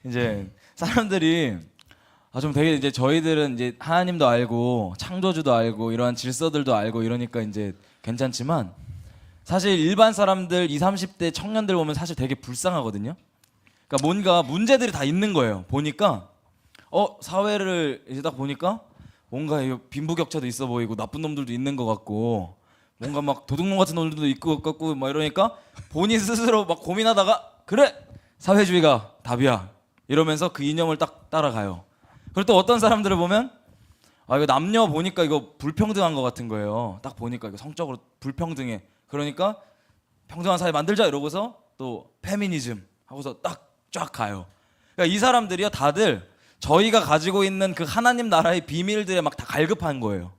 이제 사람들이 좀 되게 이제 저희들은 이제 하나님도 알고 창조주도 알고 이러한 질서들도 알고 이러니까 이제 괜찮지만 사실 일반 사람들 20, 30대 청년들 보면 사실 되게 불쌍하거든요. 그러니까 뭔가 문제들이 다 있는 거예요. 보니까 사회를 이제 딱 보니까 뭔가 빈부격차도 있어 보이고 나쁜 놈들도 있는 것 같고 뭔가 막 도둑놈 같은 놈들도 있고 같고 막 이러니까 본인 스스로 막 고민하다가 그래 사회주의가 답이야 이러면서 그 이념을 딱 따라가요. 그리고 또 어떤 사람들을 보면 이거 남녀 보니까 이거 불평등한 것 같은 거예요. 딱 보니까 이거 성적으로 불평등해. 그러니까 평등한 사회 만들자 이러고서 또 페미니즘 하고서 딱 쫙 가요. 그러니까 이 사람들이요 다들 저희가 가지고 있는 그 하나님 나라의 비밀들에 막 다 갈급한 거예요.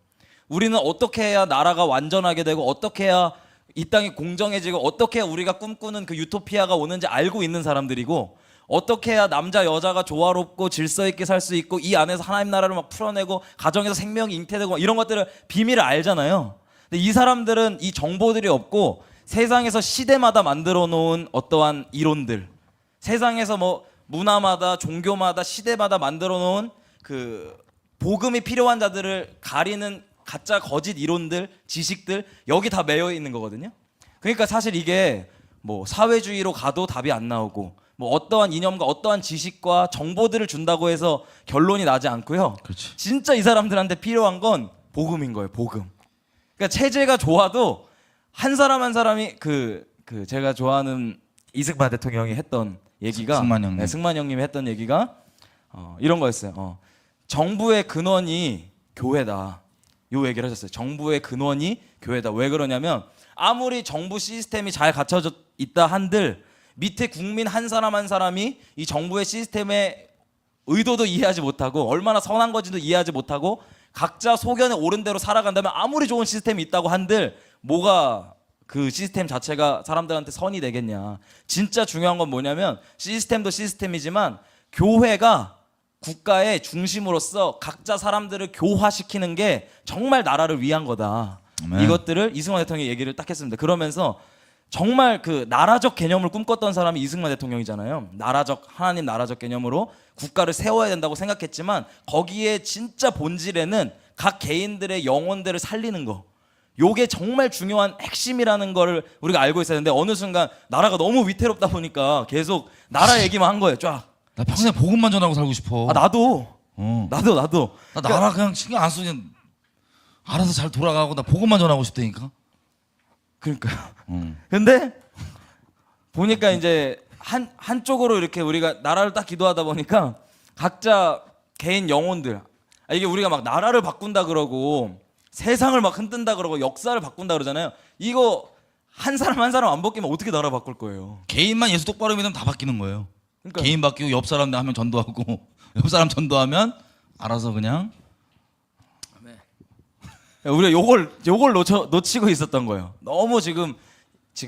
우리는 어떻게 해야 나라가 완전하게 되고 어떻게 해야 이 땅이 공정해지고 어떻게 해야 우리가 꿈꾸는 그 유토피아가 오는지 알고 있는 사람들이고 어떻게 해야 남자 여자가 조화롭고 질서 있게 살 수 있고 이 안에서 하나님 나라를 막 풀어내고 가정에서 생명이 잉태되고 이런 것들을 비밀을 알잖아요. 근데 이 사람들은 이 정보들이 없고 세상에서 시대마다 만들어 놓은 어떠한 이론들, 세상에서 뭐 문화마다 종교마다 시대마다 만들어 놓은 그 복음이 필요한 자들을 가리는 가짜 거짓 이론들, 지식들 여기 다 매여 있는 거거든요. 그러니까 사실 이게 뭐 사회주의로 가도 답이 안 나오고 뭐 어떠한 이념과 어떠한 지식과 정보들을 준다고 해서 결론이 나지 않고요. 그렇지. 진짜 이 사람들한테 필요한 건 복음인 거예요. 복음. 그러니까 체제가 좋아도 한 사람 한 사람이 그 제가 좋아하는 이승만 대통령이 했던 얘기가 승만 형님. 네, 승만 형님이 했던 얘기가 이런 거였어요. 정부의 근원이 교회다. 요 얘기를 하셨어요. 정부의 근원이 교회다. 왜 그러냐면 아무리 정부 시스템이 잘 갖춰져 있다 한들 밑에 국민 한 사람 한 사람이 이 정부의 시스템의 의도도 이해하지 못하고 얼마나 선한 건지도 이해하지 못하고 각자 소견에 옳은 대로 살아간다면 아무리 좋은 시스템이 있다고 한들 뭐가 그 시스템 자체가 사람들한테 선이 되겠냐. 진짜 중요한 건 뭐냐면 시스템도 시스템이지만 교회가 국가의 중심으로서 각자 사람들을 교화시키는 게 정말 나라를 위한 거다. 네. 이것들을 이승만 대통령이 얘기를 딱 했습니다. 그러면서 정말 그 나라적 개념을 꿈꿨던 사람이 이승만 대통령이잖아요. 하나님 나라적 개념으로 국가를 세워야 된다고 생각했지만 거기에 진짜 본질에는 각 개인들의 영혼들을 살리는 거. 요게 정말 중요한 핵심이라는 거를 우리가 알고 있어야 되는데 어느 순간 나라가 너무 위태롭다 보니까 계속 나라 얘기만 한 거예요. 쫙. 나 평생 복음만 전하고 살고 싶어. 나도. 나도. 나 나라 그냥 신경 안 쓰고 그냥 알아서 잘 돌아가고 나 복음만 전하고 싶다니까. 그러니까요. 근데 보니까 이제 한쪽으로 이렇게 우리가 나라를 딱 기도하다 보니까 각자 개인 영혼들 이게 우리가 막 나라를 바꾼다 그러고 세상을 막 흔든다 그러고 역사를 바꾼다 그러잖아요. 이거 한 사람 한 사람 안 바뀌면 어떻게 나라 바꿀 거예요? 개인만 예수 똑바로 믿으면 다 바뀌는 거예요. 그러니까 개인 바뀌고 옆 사람 하면 전도하고 옆 사람 전도하면 알아서 그냥. 우리가 요걸 놓치고 있었던 거예요. 너무 지금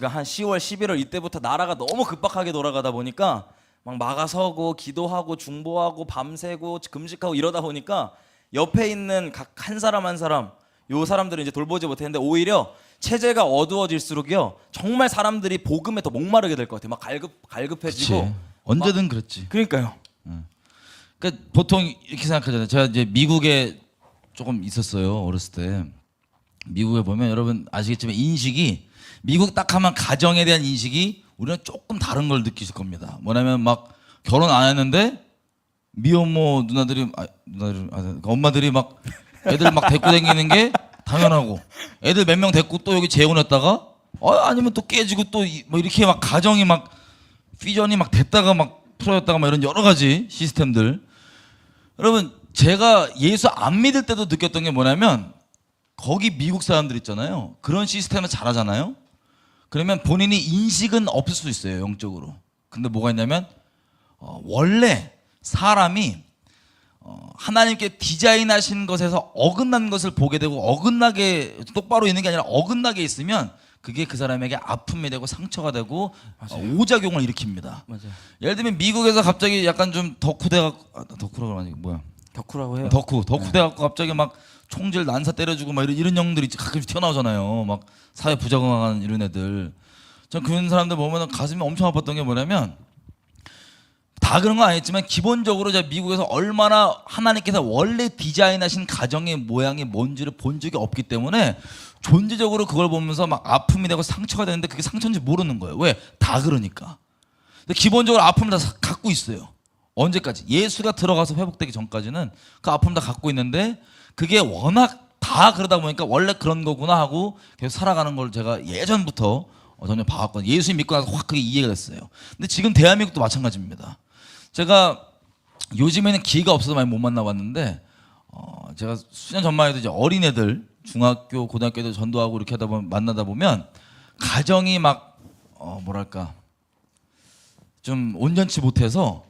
한 10월, 11월 이때부터 나라가 너무 급박하게 돌아가다 보니까 막 막아서고 기도하고 중보하고 밤새고 금식하고 이러다 보니까 옆에 있는 각 한 사람 한 사람 요 사람들은 이제 돌보지 못했는데 오히려 체제가 어두워질수록요 정말 사람들이 복음에 더 목마르게 될 것 같아요. 막 갈급해지고. 그치. 언제든 그랬지. 그러니까요. 그러니까 보통 이렇게 생각하잖아요. 제가 이제 미국에 조금 있었어요. 어렸을 때. 미국에 보면 여러분 아시겠지만 인식이 미국 딱 하면 가정에 대한 인식이 우리는 조금 다른 걸 느끼실 겁니다. 뭐냐면 막 결혼 안 했는데 미혼모 누나들이 엄마들이 막 애들 막 데리고 다니는 게 당연하고 애들 몇 명 데리고 또 여기 재혼했다가 아니면 또 깨지고 또 뭐 이렇게 막 가정이 막 퓨전이 막 됐다가 막 풀어졌다가 막 이런 여러 가지 시스템들. 여러분 제가 예수 안 믿을 때도 느꼈던 게 뭐냐면 거기 미국 사람들 있잖아요. 그런 시스템을 잘하잖아요. 그러면 본인이 인식은 없을 수 있어요. 영적으로. 근데 뭐가 있냐면 원래 사람이 하나님께 디자인하신 것에서 어긋난 것을 보게 되고 어긋나게 똑바로 있는 게 아니라 어긋나게 있으면 그게 그 사람에게 아픔이 되고 상처가 되고 오작용을 일으킵니다. 맞아요. 예를 들면 미국에서 갑자기 약간 좀 덕후돼갖고 덕후라고 하니 뭐야? 덕후라고 해요. 덕후 돼갖고 갑자기 막 총질 난사 때려주고 막 이런 형들이 가끔씩 튀어나오잖아요. 막 사회 부적응한 이런 애들. 전 그런 사람들 보면 가슴이 엄청 아팠던 게 뭐냐면 다 그런 건 아니지만 기본적으로 제가 미국에서 얼마나 하나님께서 원래 디자인하신 가정의 모양이 뭔지를 본 적이 없기 때문에 존재적으로 그걸 보면서 막 아픔이 되고 상처가 되는데 그게 상처인지 모르는 거예요. 왜? 다 그러니까. 근데 기본적으로 아픔을 다 갖고 있어요. 언제까지? 예수가 들어가서 회복되기 전까지는 그 아픔 다 갖고 있는데 그게 워낙 다 그러다 보니까 원래 그런 거구나 하고 계속 살아가는 걸 제가 예전부터 전혀 봐왔거든요. 예수 믿고 나서 확 그게 이해가 됐어요. 근데 지금 대한민국도 마찬가지입니다. 제가 요즘에는 기회가 없어서 많이 못 만나봤는데 제가 수년 전만 해도 이제 어린애들 중학교 고등학교 애들 전도하고 이렇게 하다 보면 만나다 보면 가정이 막 뭐랄까 좀 온전치 못해서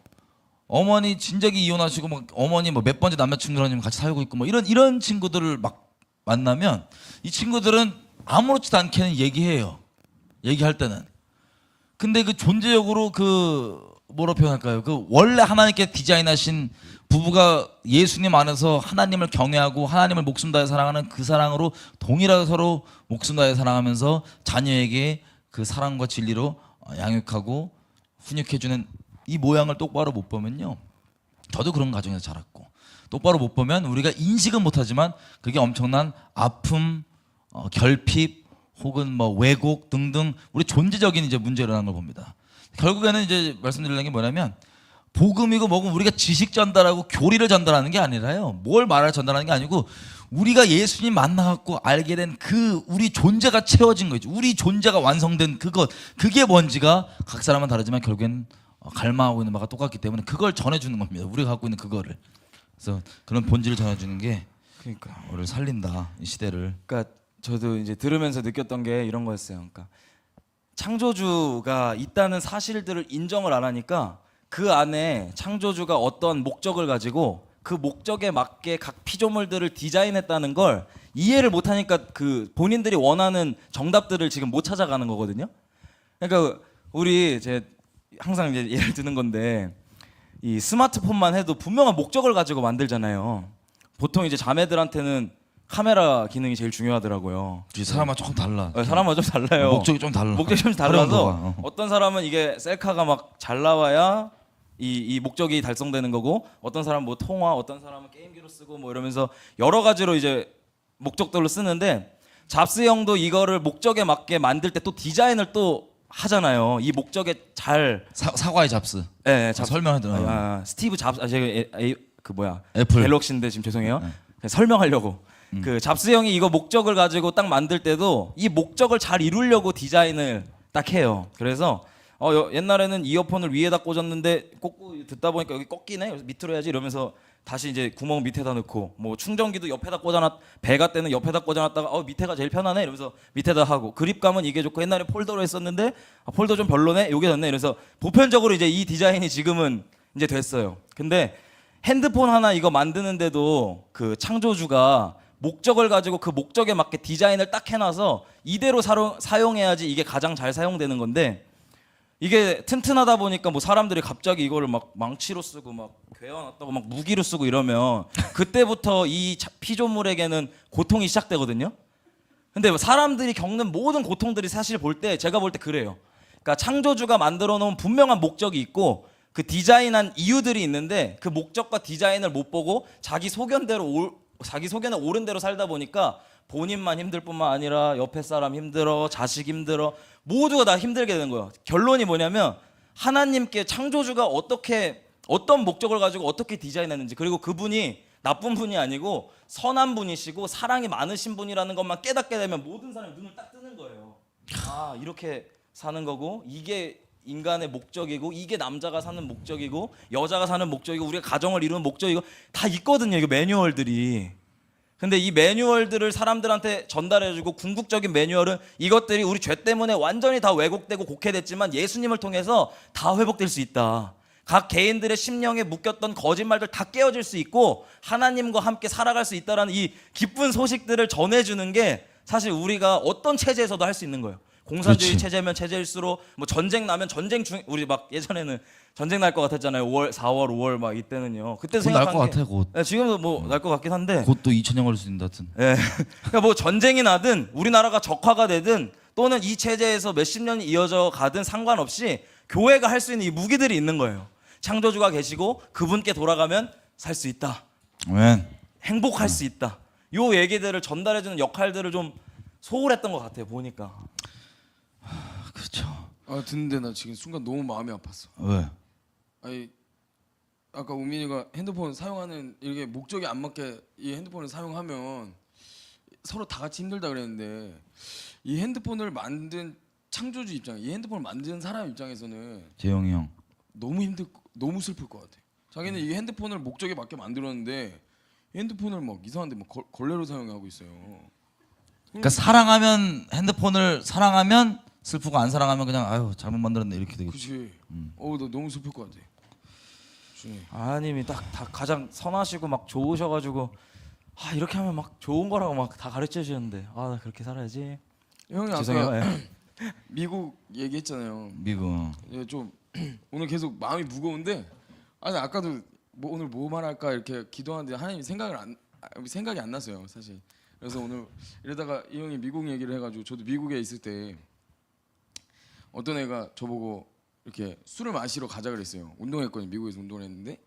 어머니 진작에 이혼하시고 막 어머니 뭐 몇 번째 남자친구랑 같이 살고 있고 뭐 이런 친구들을 막 만나면 이 친구들은 아무렇지도 않게는 얘기해요. 얘기할 때는. 근데 그 존재적으로 그 뭐라 표현할까요? 그 원래 하나님께 디자인하신 부부가 예수님 안에서 하나님을 경외하고 하나님을 목숨 다해 사랑하는 그 사랑으로 동일하게 서로 목숨 다해 사랑하면서 자녀에게 그 사랑과 진리로 양육하고 훈육해주는 이 모양을 똑바로 못 보면요. 저도 그런 가정에서 자랐고 똑바로 못 보면 우리가 인식은 못하지만 그게 엄청난 아픔, 결핍 혹은 뭐 왜곡 등등 우리 존재적인 이제 문제가 일어나는 걸 봅니다. 결국에는 이제 말씀드리는 게 뭐냐면 복음이고 뭐고 우리가 지식 전달하고 교리를 전달하는 게 아니라요. 뭘 말을 전달하는 게 아니고 우리가 예수님 만나갖고 알게 된 그 우리 존재가 채워진 거죠. 우리 존재가 완성된 그것 그게 뭔지가 각 사람은 다르지만 결국엔 갈망하고 있는 바가 똑같기 때문에 그걸 전해주는 겁니다. 우리가 갖고 있는 그거를. 그래서 그런 본질을 전해주는 게 그러니까 우리를 살린다 이 시대를. 그러니까 저도 이제 들으면서 느꼈던 게 이런 거였어요. 그러니까 창조주가 있다는 사실들을 인정을 안 하니까 그 안에 창조주가 어떤 목적을 가지고 그 목적에 맞게 각 피조물들을 디자인했다는 걸 이해를 못 하니까 그 본인들이 원하는 정답들을 지금 못 찾아가는 거거든요. 그러니까 우리 제 항상 이제 예를 드는 건데 이 스마트폰만 해도 분명한 목적을 가지고 만들잖아요. 보통 이제 자매들한테는 카메라 기능이 제일 중요하더라고요. 사람마다 조금 달라. 사람마다 좀 달라요. 목적이 좀 달라. 목적이 좀 달라서 활용도가. 어떤 사람은 이게 셀카가 막 잘 나와야 이 목적이 달성되는 거고 어떤 사람은 뭐 통화, 어떤 사람은 게임기로 쓰고 뭐 이러면서 여러 가지로 이제 목적들로 쓰는데 잡스 형도 이거를 목적에 맞게 만들 때 또 디자인을 또 하잖아요. 이 목적에 잘 사과의 잡스. 예, 설명하더라고요. 스티브 잡스 제가 그 뭐야 애플. 갤럭시인데 지금 죄송해요. 그냥 설명하려고 그 잡스 형이 이거 목적을 가지고 딱 만들 때도 이 목적을 잘 이루려고 디자인을 딱 해요. 그래서 옛날에는 이어폰을 위에다 꽂았는데 꽂고 듣다 보니까 여기 꺾이네. 그래서 밑으로 해야지 이러면서 다시 이제 구멍 밑에다 넣고 뭐 충전기도 옆에다 꽂아놨 배가 때는 옆에다 꽂아놨다가 밑에가 제일 편하네 이러면서 밑에다 하고 그립감은 이게 좋고 옛날에 폴더로 했었는데 폴더 좀 별로네 요게 낫네 이래서 보편적으로 이제 이 디자인이 지금은 이제 됐어요. 근데 핸드폰 하나 이거 만드는데도 그 창조주가 목적을 가지고 그 목적에 맞게 디자인을 딱 해놔서 이대로 사용해야지 이게 가장 잘 사용되는 건데 이게 튼튼하다 보니까 뭐 사람들이 갑자기 이거를 막 망치로 쓰고 막 괴어놨다고 막 무기로 쓰고 이러면 그때부터 이 피조물에게는 고통이 시작되거든요. 근데 사람들이 겪는 모든 고통들이 사실 볼 때 제가 볼 때 그래요. 그러니까 창조주가 만들어 놓은 분명한 목적이 있고 그 디자인한 이유들이 있는데 그 목적과 디자인을 못 보고 자기 소견에 옳은 대로 살다 보니까 본인만 힘들 뿐만 아니라 옆에 사람 힘들어, 자식 힘들어, 모두가 다 힘들게 되는 거예요. 결론이 뭐냐면 하나님께 창조주가 어떤 목적을 가지고 어떻게 디자인했는지 그리고 그분이 나쁜 분이 아니고 선한 분이시고 사랑이 많으신 분이라는 것만 깨닫게 되면 모든 사람이 눈을 딱 뜨는 거예요. 아 이렇게 사는 거고 이게 인간의 목적이고 이게 남자가 사는 목적이고 여자가 사는 목적이고 우리가 가정을 이루는 목적이고 다 있거든요. 이거 매뉴얼들이. 근데 이 매뉴얼들을 사람들한테 전달해주고 궁극적인 매뉴얼은 이것들이 우리 죄 때문에 완전히 다 왜곡되고 곡해됐지만 예수님을 통해서 다 회복될 수 있다. 각 개인들의 심령에 묶였던 거짓말들 다 깨어질 수 있고 하나님과 함께 살아갈 수 있다는 이 기쁜 소식들을 전해주는 게 사실 우리가 어떤 체제에서도 할 수 있는 거예요. 공산주의 그렇지. 체제면 체제일수록 뭐 전쟁 나면 전쟁 중 우리 막 예전에는 전쟁 날 것 같았잖아요. 5월, 4월, 5월 막 이때는요. 그때 곧 날 생각한 것 게 같아 곧. 네, 지금도 뭐 날 것 같긴 한데 곧 또 2000년 걸릴 수 있는 것 같은. 예. 그러니까 뭐 전쟁이 나든 우리나라가 적화가 되든 또는 이 체제에서 몇십 년이 이어져 가든 상관없이 교회가 할 수 있는 이 무기들이 있는 거예요. 창조주가 계시고 그분께 돌아가면 살 수 있다. 아멘. 행복할 수 있다. 요 얘기들을 전달해주는 역할들을 좀 소홀했던 것 같아요. 보니까. 그렇죠. 아 듣는데 나 지금 순간 너무 마음이 아팠어. 왜? 아니 아까 우민이가 핸드폰 사용하는 이게 목적에 안 맞게 이 핸드폰을 사용하면 서로 다 같이 힘들다 그랬는데 이 핸드폰을 만든 창조주 입장, 이 핸드폰을 만든 사람 입장에서는 재영이 형. 너무 슬플 것 같아. 자기는 이 핸드폰을 목적에 맞게 만들었는데 이 핸드폰을 막 이상한데 막 걸레로 사용하고 있어요. 그러니까 사랑하면 핸드폰을 사랑하면 슬프고 안 사랑하면 그냥 아유 잘못 만들었네 이렇게 되겠지. 그치. 나 너무 슬플 것 같아. 준이. 하나님이 딱 다 가장 선하시고 막 좋으셔가지고 이렇게 하면 막 좋은 거라고 막 다 가르쳐 주셨는데 나 그렇게 살아야지. 형이 죄송해요. 아까 예. 미국 얘기했잖아요. 미국. 예, 좀 오늘 계속 마음이 무거운데 아니 아까도 오늘 뭐 말할까 이렇게 기도하는데 하나님 생각이 안 났어요 사실. 그래서 오늘 이러다가 이 형이 미국 얘기를 해가지고 저도 미국에 있을 때 어떤 애가 저보고 이렇게 술을 마시러 가자 그랬어요. 운동했거든요. 미국에서 운동을 했는데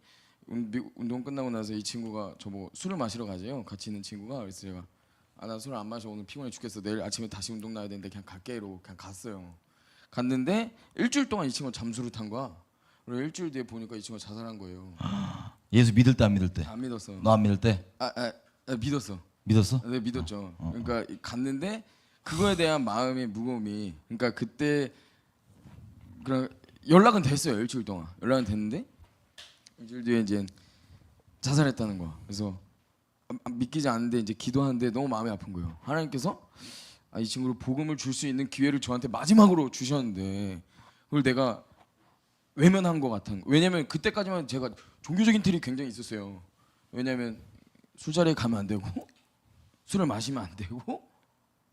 운동 끝나고 나서 이 친구가 저보고 술을 마시러 가재요. 같이 있는 친구가. 그래서 제가 나 술 안 마셔 오늘 피곤해 죽겠어 내일 아침에 다시 운동 나야 되는데 그냥 갈게 이러고 그냥 갔어요. 갔는데 일주일 동안 이 친구가 잠수를 탄 거야. 그리고 일주일 뒤에 보니까 이 친구가 자살한 거예요. 예수 믿을 때 안 믿을 때? 안 믿었어. 너 안 믿을 때? 믿었어. 믿었어? 네 믿었죠. 그러니까 갔는데 그거에 대한 마음의 무거움이 그러니까 그때 그런 연락은 됐어요. 일주일 동안 연락은 됐는데 일주일 뒤에 이제 자살했다는 거야. 그래서 믿기지 않는데 이제 기도하는데 너무 마음이 아픈 거예요. 하나님께서 이 친구를 복음을 줄 수 있는 기회를 저한테 마지막으로 주셨는데 그걸 내가 외면한 것 같은. 왜냐면 그때까지만 제가 종교적인 틀이 굉장히 있었어요. 왜냐면 술자리에 가면 안 되고 술을 마시면 안 되고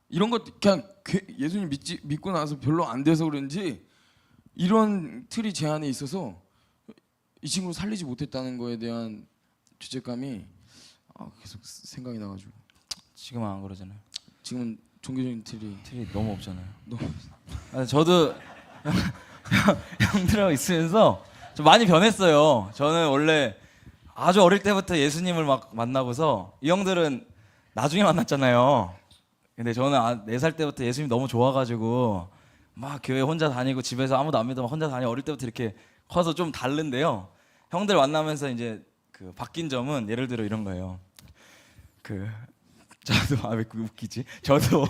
이런 것 그냥 예수님 믿고 나서 별로 안 돼서 그런지 이런 틀이 제 안에 있어서 이 친구를 살리지 못했다는 거에 대한 죄책감이 계속 생각이 나가지고 지금은 안 그러잖아요. 지금은 종교적인 틀이 너무 없잖아요. 너무 저도 형들하고 있으면서 좀 많이 변했어요. 저는 원래 아주 어릴 때부터 예수님을 막 만나고서 이 형들은 나중에 만났잖아요. 근데 저는 4살 때부터 예수님 너무 좋아가지고 막 교회 혼자 다니고 집에서 아무도 안 믿으면 혼자 다니고 어릴 때부터 이렇게 커서 좀 다른데요. 형들 만나면서 이제 그 바뀐 점은 예를 들어 이런 거예요. 저도 왜 웃기지? 저도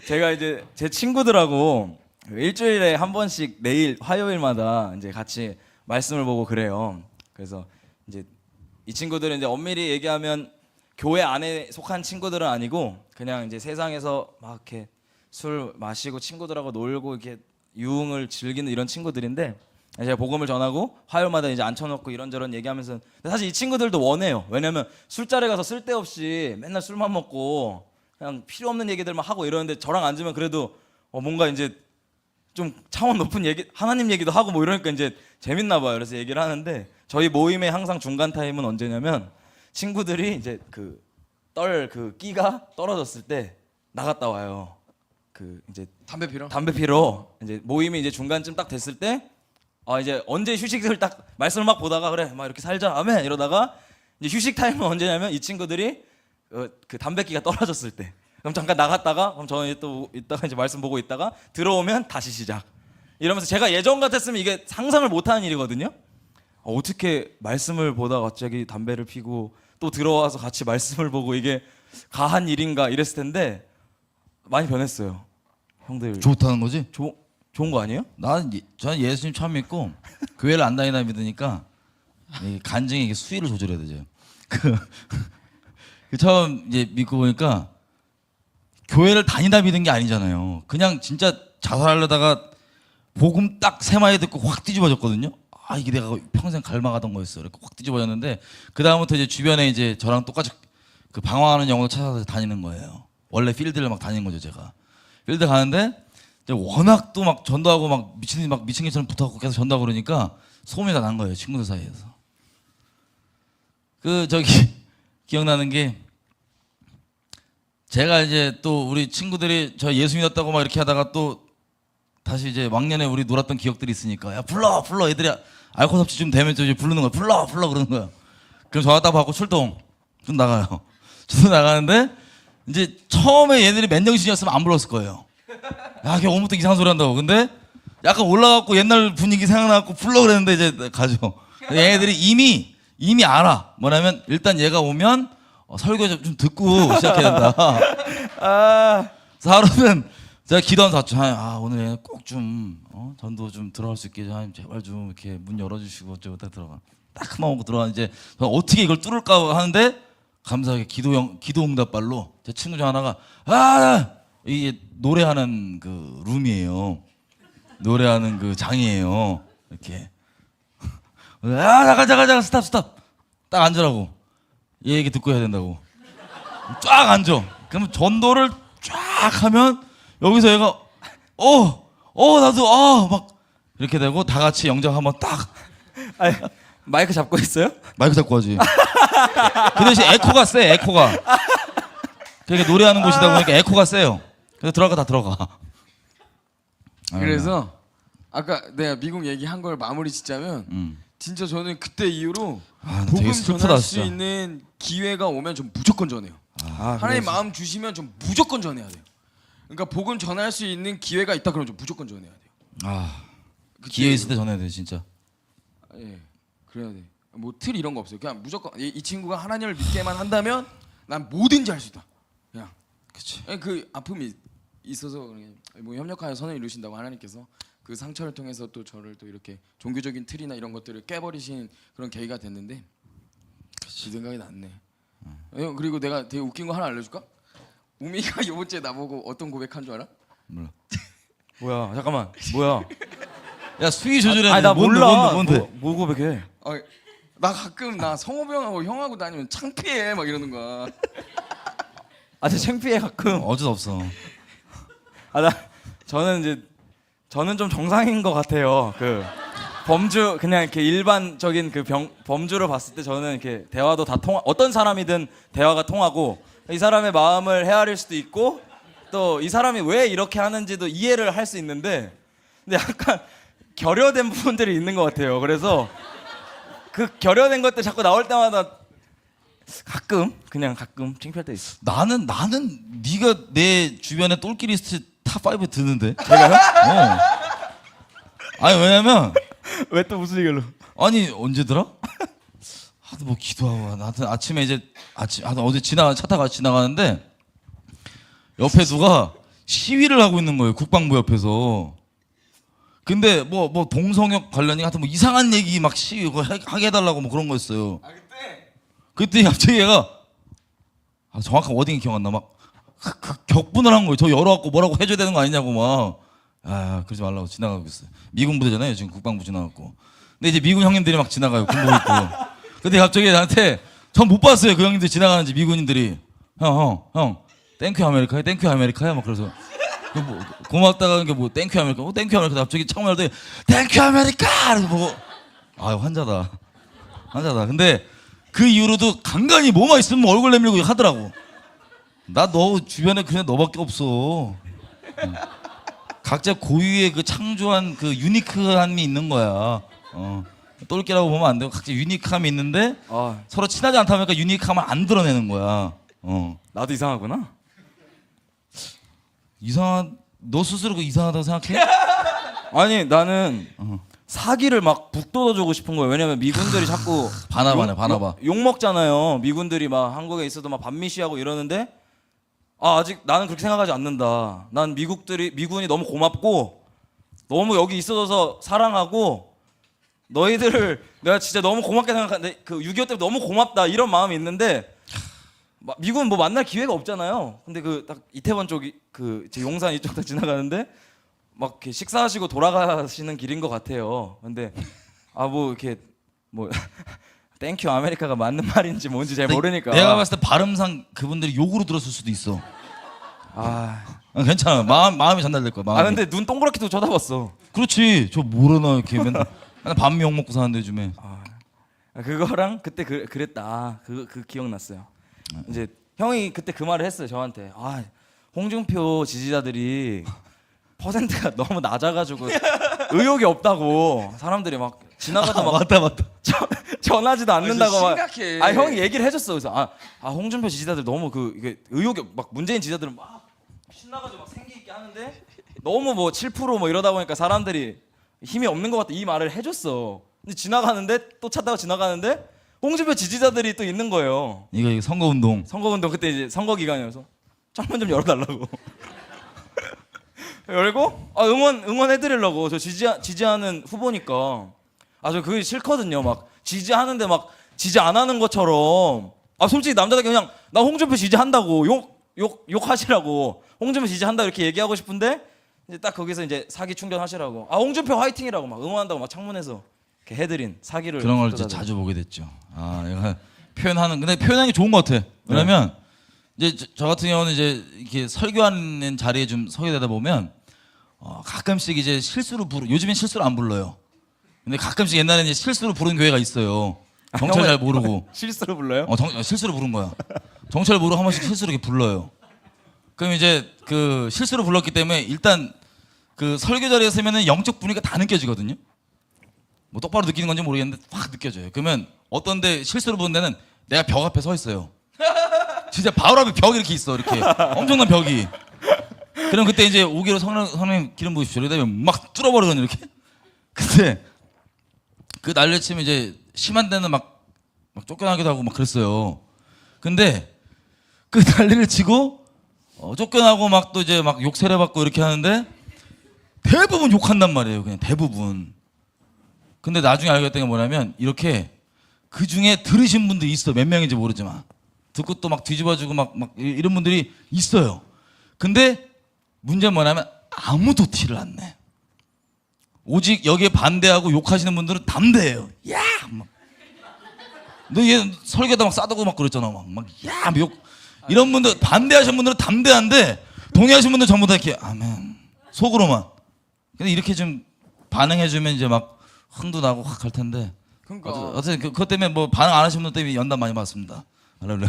제가 이제 제 친구들하고 일주일에 한 번씩 내일 화요일마다 이제 같이 말씀을 보고 그래요. 그래서 이제 이 친구들은 이제 엄밀히 얘기하면 교회 안에 속한 친구들은 아니고 그냥 이제 세상에서 막 이렇게 술 마시고 친구들하고 놀고 이렇게 유흥을 즐기는 이런 친구들인데 제가 복음을 전하고 화요일마다 이제 앉혀놓고 이런저런 얘기하면서 사실 이 친구들도 원해요. 왜냐면 술자리 가서 쓸데없이 맨날 술만 먹고 그냥 필요 없는 얘기들만 하고 이러는데 저랑 앉으면 그래도 뭔가 이제 좀 차원 높은 얘기, 하나님 얘기도 하고 뭐 이러니까 이제 재밌나 봐요. 그래서 얘기를 하는데 저희 모임의 항상 중간 타임은 언제냐면 친구들이 이제 그 끼가 떨어졌을 때 나갔다 와요. 이제 담배 피러? 담배 피러 이제 모임이 이제 중간쯤 딱 됐을 때 이제 언제 휴식을 딱 말씀을 막 보다가 그래 막 이렇게 살자 아멘 이러다가 이제 휴식 타임은 언제냐면 이 친구들이 그 담배기가 떨어졌을 때 그럼 잠깐 나갔다가 그럼 저는 또 이따가 이제 말씀 보고 있다가 들어오면 다시 시작 이러면서 제가 예전 같았으면 이게 상상을 못하는 일이거든요. 어떻게 말씀을 보다 갑자기 담배를 피고 또 들어와서 같이 말씀을 보고 이게 가한 일인가 이랬을 텐데 많이 변했어요. 형들 좋다는 거지? 좋은 거 아니에요? 저는 예수님 처음 믿고 교회를 안 다니다 믿으니까 이 간증에 이게 수위를 조절해야 되죠. 그 처음 이제 믿고 보니까 교회를 다니다 믿은 게 아니잖아요. 그냥 진짜 자살하려다가 복음 딱 세 마디 듣고 확 뒤집어졌거든요. 이게 내가 평생 갈망하던 거였어. 이렇게 확 뒤집어졌는데 그 다음부터 이제 주변에 이제 저랑 똑같이 그 방황하는 영혼을 찾아서 다니는 거예요. 원래 필드를 막 다니는 거죠 제가. 필드 가는데 이제 워낙 또 막 전도하고 막 미친 개처럼 붙어갖고 계속 전도하고 그러니까 소문이 다 난 거예요 친구들 사이에서. 기억나는 게 제가 이제 또 우리 친구들이 저 예수 믿었다고 막 이렇게 하다가 또 다시 이제 왕년에 우리 놀았던 기억들이 있으니까 야 불러 애들이 알코올 섭취 좀 되면 또 이제 부르는 거야. 불러 그러는 거야. 그럼 전화 딱 받고 출동 좀 나가요. 저도 나가는데 이제 처음에 얘들이 맨정신이었으면 안 불렀을 거예요. 야, 걔 오늘부터 이상한 소리 한다고. 근데 약간 올라가고 옛날 분위기 생각나고 불러 그랬는데 이제 가죠. 얘네들이 이미 알아. 뭐냐면 일단 얘가 오면 설교 좀 듣고 시작해야 된다. 그래서 하루는 제가 기도하면서 왔죠. 아, 오늘 얘 꼭 좀 전도 좀 들어갈 수 있게 하나님 제발 좀 이렇게 문 열어주시고 어쩌고 딱 들어가. 딱 그만 오고 들어가. 이제 어떻게 이걸 뚫을까 하는데 감사하게 기도응답발로 제 친구 중 하나가 이게 노래하는 그 룸이에요. 노래하는 그 장이에요. 이렇게 잠깐 스탑 딱 앉으라고. 얘 얘기 듣고 해야 된다고. 쫙 앉아. 그러면 전도를 쫙 하면 여기서 얘가 나도 막 이렇게 되고 다 같이 영장 한번 딱 아니, 마이크 잡고 있어요? 마이크 잡고 하지. 그 대신 에코가 세. 에코가. 그러니까 노래하는 곳이다 보니까 에코가 세요. 그래서 다 들어가. 그래서 아까 내가 미국 얘기한 걸 마무리 짓자면 진짜 저는 그때 이후로 되게 복음 슬프다, 전할 수 진짜. 있는 기회가 오면 좀 무조건 전해요. 하나님 마음 주시면 좀 무조건 전해야 돼요. 그러니까 복음 전할 수 있는 기회가 있다 그러면 좀 무조건 전해야 돼요. 기회 있을 때 전해야 돼 진짜. 예, 그래야 돼. 뭐 틀 이런 거 없어요. 그냥 무조건 이 친구가 하나님을 믿게만 한다면 난 뭐든지 할 수 있다. 그냥. 그치. 그 아픔이 있어서 그냥 뭐 협력하여 선을 이루신다고 하나님께서 그 상처를 통해서 또 저를 또 이렇게 종교적인 틀이나 이런 것들을 깨버리신 그런 계기가 됐는데 그 생각이 났네. 그리고 내가 되게 웃긴 거 하나 알려줄까? 우미가 이번 주에 나보고 어떤 고백한 줄 알아? 몰라. 뭐야? 잠깐만. 뭐야? 야 수위 조절해. 아니 나 몰라. 뭔데? 뭐 고백해? 나 가끔 나 성호병 형하고 형하고 다니면 창피해 막 이러는 거야. 저 창피해 가끔. 어쩔 수 없어. 저는 좀 정상인 것 같아요. 그 범주 그냥 이렇게 일반적인 그 범주를 봤을 때 저는 이렇게 대화도 다 어떤 사람이든 대화가 통하고 이 사람의 마음을 헤아릴 수도 있고 또 이 사람이 왜 이렇게 하는지도 이해를 할 수 있는데 근데 약간 결여된 부분들이 있는 것 같아요. 그래서 그 결여된 것들 자꾸 나올 때마다 가끔 창피할 때 있어. 나는 네가 내 주변에 똘끼 리스트 탑 5에 드는데. 제가요? 아니 왜냐면 왜 또 무슨 얘기로? 아니 언제더라? 하도 뭐 기도하고 하여튼 아침에 이제 어제 차 타고 지나가는데 옆에 누가 시위를 하고 있는 거예요. 국방부 옆에서. 근데 뭐 동성역 관련이 하여튼 뭐 이상한 얘기 막 시위 하게 해달라고 뭐 그런 거였어요. 그때 갑자기 얘가 정확한 워딩이 기억 안 나. 막 격분을 한 거예요. 저 열어갖고 뭐라고 해줘야 되는 거 아니냐고 막. 그러지 말라고 지나가고 있어요. 미군 부대잖아요. 지금 국방부 지나갔고. 근데 이제 미군 형님들이 막 지나가요. 군복 입고. 근데 갑자기 나한테 전 못 봤어요. 그 형님들 지나가는지 미군인들이 형 땡큐 아메리카야 땡큐 아메리카야 막 그래서 뭐, 고맙다가 하는 게 뭐 땡큐 아메리카 땡큐 아메리카 갑자기 창문 열더니 땡큐 아메리카 이러고 보고 환자다. 근데 그 이후로도 간간히 뭐만 있으면 얼굴 내밀고 하더라고. 나 너 주변에 그냥 너밖에 없어. 각자 고유의 그 창조한 그 유니크함이 있는 거야. 똘끼라고 보면 안 되고 각자 유니크함이 있는데 서로 친하지 않다 보니까 유니크함을 안 드러내는 거야. 나도 이상하구나. 너 스스로 그 이상하다고 생각해? 아니 나는 사기를 막 북돋아주고 싶은 거예요. 왜냐면 미군들이 자꾸 반하봐. 욕 먹잖아요. 미군들이 막 한국에 있어도 막 반미시하고 이러는데 아직 나는 그렇게 생각하지 않는다. 난 미군이 너무 고맙고 너무 여기 있어줘서 사랑하고 너희들을 내가 진짜 너무 고맙게 생각하는데 그 6.25 때문에 너무 고맙다 이런 마음이 있는데 미군 뭐 만날 기회가 없잖아요. 근데 그 딱 이태원 쪽이 그 용산 이쪽 다 지나가는데 막 이렇게 식사하시고 돌아가시는 길인 것 같아요. 근데 뭐 이렇게 뭐 땡큐 아메리카가 맞는 말인지 뭔지 잘 모르니까 내가 봤을 때 발음상 그분들이 욕으로 들었을 수도 있어. 괜찮아. 마음이 전달될 거야. 마음이. 근데 눈 동그랗게도 쳐다봤어. 그렇지. 저 모르나 이렇게 맨날 밤 욕 먹고 사는데 요즘에. 그거랑 그때 그랬다. 그 기억났어요. 이제 형이 그때 그 말을 했어요 저한테. 홍준표 지지자들이 퍼센트가 너무 낮아가지고 의욕이 없다고 사람들이 막 지나가다 막 맞다. 전하지도 않는다고 막. 심각해. 아 형이 얘기를 해줬어. 그래서 홍준표 지지자들 너무 이게 의욕이 막 문재인 지지자들은 막 신나가지고 막 생기 있게 하는데 너무 뭐 7%뭐 이러다 보니까 사람들이 힘이 없는 것 같다 이 말을 해줬어. 근데 지나가는데 또 찾다가 지나가는데 홍준표 지지자들이 또 있는 거예요. 이거 선거운동. 선거운동 그때 이제 선거 기간이어서 창문 좀 열어달라고 열고 응원해드리려고 저 지지하는 후보니까 저 그게 싫거든요. 막 지지하는데 막 지지 안 하는 것처럼 솔직히 남자들 그냥 나 홍준표 지지한다고 욕하시라고 홍준표 지지한다 이렇게 얘기하고 싶은데 이제 딱 거기서 이제 사기 충전하시라고 홍준표 화이팅이라고 막 응원한다고 막 창문에서 이렇게 해드린 사기를 그런 걸 이제 자주 보게 됐죠. 얘가 표현하는 근데 표현하는 게 좋은 것 같아. 왜냐면 이제 저 같은 경우는 이제 이렇게 설교하는 자리에 좀 서게 되다 보면 가끔씩 이제 실수로 요즘엔 실수로 안 불러요. 근데 가끔씩 옛날에 이제 실수로 부른 교회가 있어요. 정체를 잘 모르고. 실수로 불러요? 실수로 부른 거야. 정체를 모르고 한 번씩 실수로 이렇게 불러요. 그럼 이제 그 실수로 불렀기 때문에 일단 그 설교 자리에 서면은 영적 분위기가 다 느껴지거든요. 뭐 똑바로 느끼는 건지 모르겠는데 확 느껴져요. 그러면 어떤데 실수로 부른 데는 내가 벽 앞에 서 있어요. 진짜 바로 앞에 벽이 이렇게 있어. 이렇게 엄청난 벽이. 그럼 그때 이제 5개로 성령 기름 부으십시오. 이러면 막 뚫어버리거든요. 이렇게. 근데 그 난리 치면 이제 심한 데는 막 쫓겨나기도 하고 막 그랬어요. 근데 그 난리를 치고 쫓겨나고 막 또 이제 막 욕세례 받고 이렇게 하는데 대부분 욕한단 말이에요. 그냥 대부분. 근데 나중에 알게 됐던 게 뭐냐면 이렇게 그 중에 들으신 분도 있어. 몇 명인지 모르지만 듣고 또 막 뒤집어주고 막 이런 분들이 있어요. 근데 문제는 뭐냐면 아무도 티를 안 내. 오직 여기에 반대하고 욕하시는 분들은 담대해요. 야! 막. 너 얘 설교다 막 싸다고 막 그랬잖아. 야! 욕. 이런 분들 반대하시는 분들은 담대한데 동의하시는 분들 전부 다 이렇게 아멘. 속으로만. 근데 이렇게 좀 반응해주면 이제 막 흥도 나고 확 할 텐데. 그러니까 어쨌든 그것 때문에 뭐 반응 안 하시는 분들 때문에 연단 많이 받습니다. 할렐루야.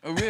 왜